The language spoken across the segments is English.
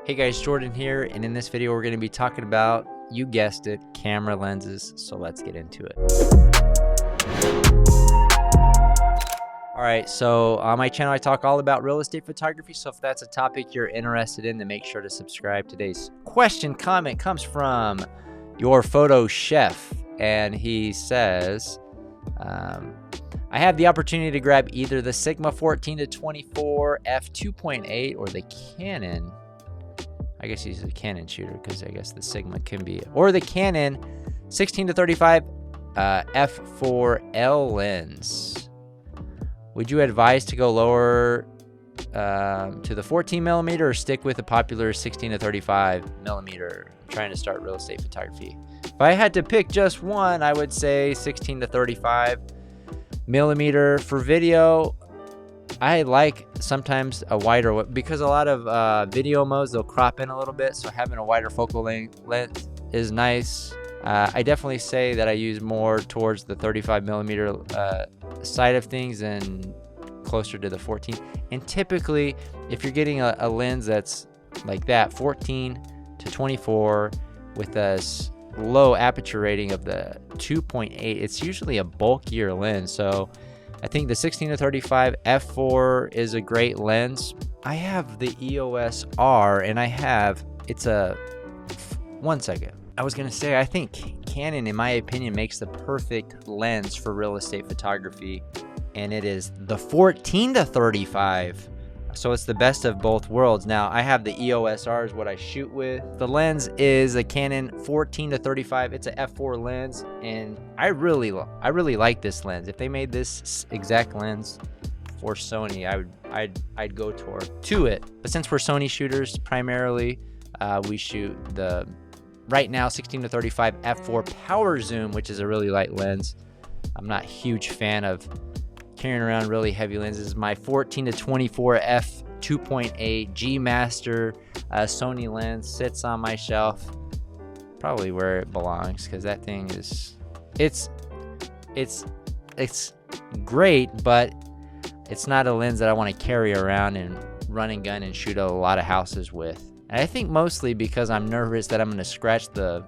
Hey guys, Jordan here, and in this video we're going to be talking about, you guessed it, camera lenses. So let's get into it. Alright, so on my channel I talk all about real estate photography, so if that's a topic you're interested in, then make sure to subscribe. Today's comment comes from Your Photo Chef, and he says, I have the opportunity to grab either the Sigma 14-24 f2.8 or the Canon, I guess he's a Canon shooter because I guess the Sigma can be, or the Canon 16-35 f4L lens. Would you advise to go lower to the 14mm or stick with the popular 16-35mm? I'm trying to start real estate photography. If I had to pick just one, I would say 16-35mm. For video, I like sometimes a wider, because a lot of video modes, they'll crop in a little bit, so having a wider focal length is nice. I definitely say that I use more towards the 35mm side of things and closer to the 14. And typically, if you're getting a lens that's like that, 14-24 with a low aperture rating of the 2.8, it's usually a bulkier lens. So I think the 16-35 f4 is a great lens. I have the EOS R, and it's a, one second. I was gonna say, I think Canon, in my opinion, makes the perfect lens for real estate photography, and it is the 14-35. So it's the best of both worlds. Now I have the EOS R is what I shoot with. The lens is a Canon 14-35. It's a f4 lens, and I really like this lens. If they made this exact lens for Sony, I'd go to it. But since we're Sony shooters primarily, we shoot the right now 16-35 f4 power zoom, which is a really light lens. I'm not a huge fan of carrying around really heavy lenses. My 14-24 f2.8 G Master Sony lens sits on my shelf, probably where it belongs, because that thing is, it's great, but it's not a lens that I want to carry around and run and gun and shoot a lot of houses with. And I think mostly because I'm nervous that I'm going to scratch the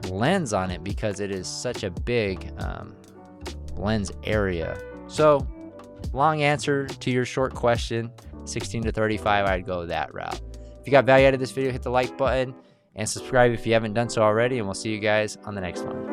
lens on it, because it is such a big lens area. So, long answer to your short question, 16-35, I'd go that route. If you got value out of this video, hit the like button and subscribe if you haven't done so already, and we'll see you guys on the next one.